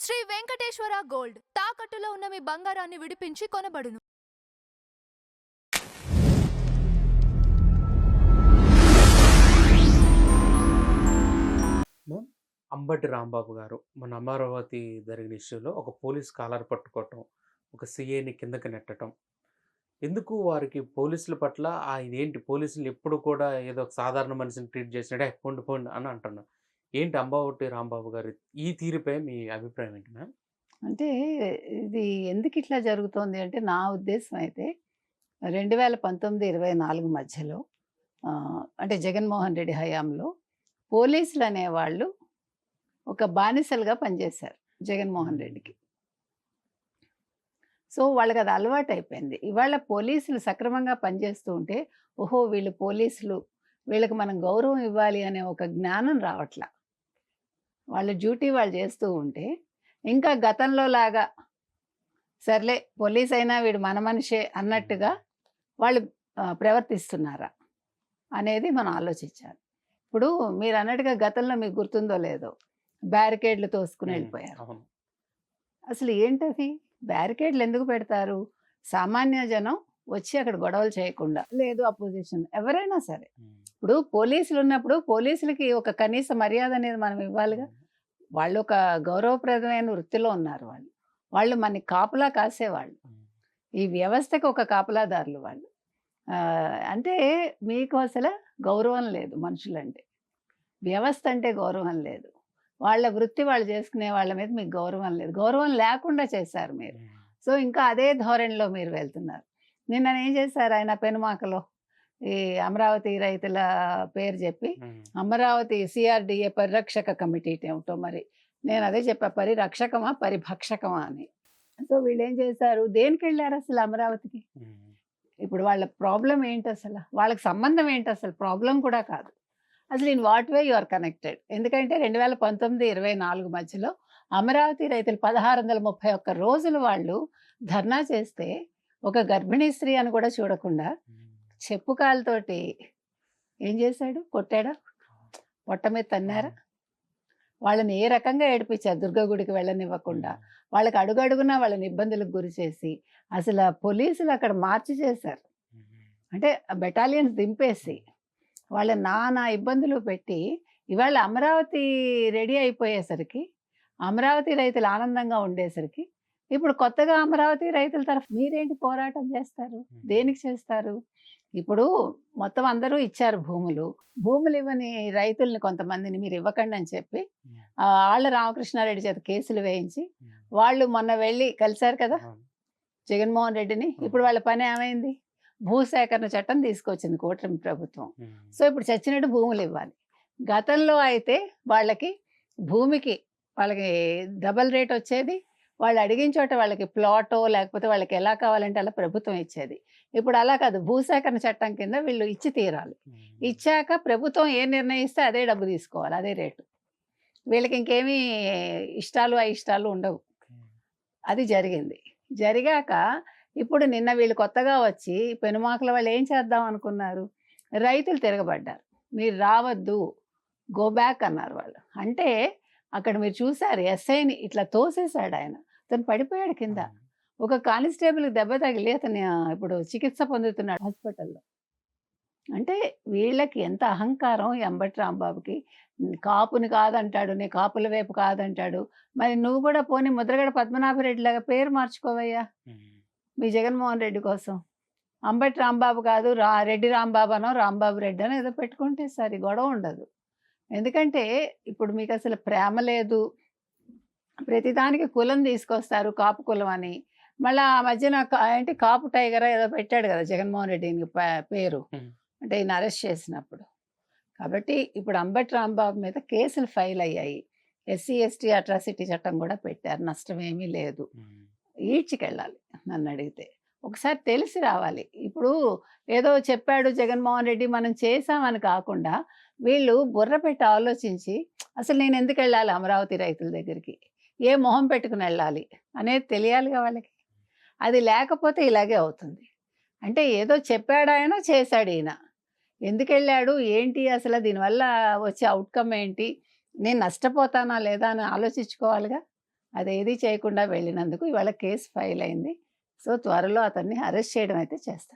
Shri Venkateswara gold తాకట్టులో ఉన్న మీ బంగారాన్ని విడిపించి కొనబడును. అంబటి రాంబాబు గారు మన అమరావతి జరిగిన ఇష్యూలో ఒక పోలీస్ కాలర్ పట్టుకోవటం, ఒక సీఏని కిందకి నెట్టడం. ఎందుకు వారికి పోలీసుల పట్ల ఇదేంటి పోలీసులు ఎప్పుడు కూడా ఏదో ఒక సాధారణ మనిషిని ట్రీట్ చేసినాడే పొండి పొండి అని అంటున్నారు. ఏంటి అంబటి రాంబాబు గారి ఈ తీరుపై మీ అభిప్రాయం ఏంటి మ్యామ్? అంటే ఇది ఎందుకిట్లా జరుగుతోంది అంటే, నా ఉద్దేశం అయితే 2019, 24 మధ్యలో అంటే జగన్మోహన్ రెడ్డి హయాంలో పోలీసులనేవాళ్ళు ఒక బానిసలుగా పనిచేశారు జగన్మోహన్ రెడ్డికి. సో, వాళ్ళకది అలవాటయిపోయింది. ఇవాళ పోలీసులు సక్రమంగా పనిచేస్తూ ఉంటే, ఓహో! వీళ్ళు పోలీసులు, వీళ్ళకి మనం గౌరవం ఇవ్వాలి అనే ఒక జ్ఞానం రావట్లా. వాళ్ళ డ్యూటీ వాళ్ళు చేస్తూ ఉంటే, ఇంకా గతంలో లాగా సర్లే పోలీసయినా వీడు మన మనిషే అన్నట్టుగా వాళ్ళు ప్రవర్తిస్తున్నారా అనేది మనం ఆలోచించాలి. ఇప్పుడు మీరన్నట్టుగా గతంలో మీకు గుర్తుందో లేదో బ్యారికేడ్లు తోసుకుని వెళ్ళిపోయారు. అవును. అసలు ఏంటది? బ్యారికేడ్లు ఎందుకు పెడతారు? సామాన్య జనం వచ్చి అక్కడ గొడవలు చేయకుండా, లేదు అపోజిషన్ ఎవరైనా సరే. ఇప్పుడు పోలీసులు ఉన్నప్పుడు పోలీసులకి ఒక కనీస మర్యాద అనేది మనం ఇవ్వాలిగా. వాళ్ళు ఒక గౌరవప్రదమైన వృత్తిలో ఉన్నారు వాళ్ళు. వాళ్ళు మనకి కాపలా కాసేవాళ్ళు. ఈ వ్యవస్థకి ఒక కాపలాదారులు వాళ్ళు. అంటే మీకు అసలు గౌరవం లేదు మనుషులంటే. వ్యవస్థ అంటే గౌరవం లేదు. వాళ్ళ వృత్తి వాళ్ళు చేసుకునే వాళ్ళ మీద మీకు గౌరవం లేదు. గౌరవం లేకుండా చేశారు మీరు. సో, ఇంకా అదే ధోరణిలో మీరు వెళ్తున్నారు. నిన్ననేం చేశారు ఆయన పెనుమాకలో ఈ అమరావతి రైతుల పేరు చెప్పి అమరావతి సిఆర్డిఏ పరిరక్షక కమిటీ ఏమిటో మరి నేను అదే చెప్పా, పరిరక్షకమా పరిభక్షకమా అని. సో వీళ్ళు ఏం చేశారు, దేనికి వెళ్ళారు అసలు అమరావతికి? ఇప్పుడు వాళ్ళ ప్రాబ్లం ఏంటి అసలు? వాళ్ళకి సంబంధం ఏంటి అసలు? ప్రాబ్లం కూడా కాదు అసలు. In what way you are connected? ఎందుకంటే 2019, 24 మధ్యలో అమరావతి రైతులు 1631 రోజులు వాళ్ళు ధర్నా చేస్తే ఒక గర్భిణీ స్త్రీ అని కూడా చూడకుండా చెప్పు కాలుతోటి ఏం చేశాడు? కొట్టాడా? పొట్ట మీద తన్నారా? వాళ్ళని ఏ రకంగా ఏడిపించారు? దుర్గ గుడికి వెళ్ళనివ్వకుండా, వాళ్ళకి అడుగడుగునా వాళ్ళని ఇబ్బందులకు గురి చేసి, అసలు పోలీసులు అక్కడ మార్చి చేశారు. అంటే బెటాలియన్స్ దింపేసి వాళ్ళ నానా ఇబ్బందులు పెట్టి, ఇవాళ అమరావతి రెడీ అయిపోయేసరికి, అమరావతి రైతులు ఆనందంగా ఉండేసరికి, ఇప్పుడు కొత్తగా అమరావతి రైతుల తరఫు మీరేంటి పోరాటం చేస్తారు? దేనికి చేస్తారు? ఇప్పుడు మొత్తం అందరూ ఇచ్చారు భూములు. భూములు ఇవ్వని రైతుల్ని కొంతమందిని మీరు ఇవ్వకండి అని చెప్పి ఆళ్ళ రామకృష్ణారెడ్డి చేత కేసులు వేయించి, వాళ్ళు మొన్న వెళ్ళి కలిశారు కదా జగన్మోహన్ రెడ్డిని. ఇప్పుడు వాళ్ళ పని ఏమైంది? భూసేకరణ చట్టం తీసుకొచ్చింది కూటమి ప్రభుత్వం. సో ఇప్పుడు చచ్చినట్టు భూములు ఇవ్వాలి. గతంలో అయితే వాళ్ళకి భూమికి వాళ్ళకి డబల్ రేట్ వచ్చేది. వాళ్ళు అడిగిన చోట వాళ్ళకి ప్లాటో లేకపోతే వాళ్ళకి ఎలా కావాలంటే అలా ప్రభుత్వం ఇచ్చేది. ఇప్పుడు అలా కాదు, భూసేకరణ చట్టం కింద వీళ్ళు ఇచ్చి తీరాలి. ఇచ్చాక ప్రభుత్వం ఏ నిర్ణయిస్తే అదే డబ్బు తీసుకోవాలి, అదే రేటు. వీళ్ళకి ఇంకేమీ ఇష్టాలు అయిష్టాలు ఉండవు. అది జరిగింది. జరిగాక ఇప్పుడు నిన్న వీళ్ళు కొత్తగా వచ్చి పెనుమాకల వాళ్ళు ఏం చేద్దాం అనుకున్నారు? రైతులు తిరగబడ్డారు. మీరు రావద్దు, గో బ్యాక్ అన్నారు వాళ్ళు. అంటే అక్కడ మీరు చూసారు ఎస్ఐని ఇట్లా తోసేశాడు ఆయన. అతను పడిపోయాడు కింద. ఒక కానిస్టేబుల్కి దెబ్బ తగిలి అతను ఇప్పుడు చికిత్స పొందుతున్నాడు హాస్పిటల్లో. అంటే వీళ్ళకి ఎంత అహంకారం ఈ అంబటి రాంబాబుకి. కాపుని కాదంటాడు, నీ కాపుల వైపు కాదంటాడు. మరి నువ్వు కూడా పోనీ ముద్రగడ పద్మనాభరెడ్డి లాగా పేరు మార్చుకోవయ్యా మీ జగన్మోహన్ రెడ్డి కోసం. అంబటి రాంబాబు కాదు, రెడ్డి రాంబాబు అనో రాంబాబు రెడ్డి అనో ఏదో పెట్టుకుంటే సరి, గొడవ ఉండదు. ఎందుకంటే ఇప్పుడు మీకు అసలు ప్రేమ లేదు. ప్రతిదానికి కులం తీసుకొస్తారు, కాపు కులం అని. మళ్ళీ ఆ మధ్యన ఏంటి కాపు టైగరా ఏదో పెట్టాడు కదా జగన్మోహన్ రెడ్డి పేరు, అంటే ఈయన అరెస్ట్ చేసినప్పుడు. కాబట్టి ఇప్పుడు అంబటి రాంబాబు మీద కేసులు ఫైల్ అయ్యాయి. ఎస్సీ ఎస్టీ అట్రాసిటీ చట్టం కూడా పెట్టారు. నష్టమేమీ లేదు. ఈడ్చికెళ్ళాలి నన్ను అడిగితే. ఒకసారి తెలిసి రావాలి. ఇప్పుడు ఏదో చెప్పాడు జగన్మోహన్ రెడ్డి మనం చేసామని కాకుండా వీళ్ళు బుర్ర పెట్టి ఆలోచించి అసలు నేను ఎందుకు వెళ్ళాలి అమరావతి రైతుల దగ్గరికి, ఏ మొహం పెట్టుకుని వెళ్ళాలి అనేది తెలియాలిగా వాళ్ళకి. అది లేకపోతే ఇలాగే అవుతుంది. అంటే ఏదో చెప్పాడు ఆయన, చేశాడు ఈయన. ఎందుకు వెళ్ళాడు ఏంటి అసలు, దీనివల్ల వచ్చే అవుట్కమ్ ఏంటి, నేను నష్టపోతానా లేదా అని ఆలోచించుకోవాలిగా. అదేది చేయకుండా వెళ్ళినందుకు ఇవాళ కేసు ఫైల్ అయింది. సో త్వరలో అతన్ని అరెస్ట్ చేయడం అయితే చేస్తారు.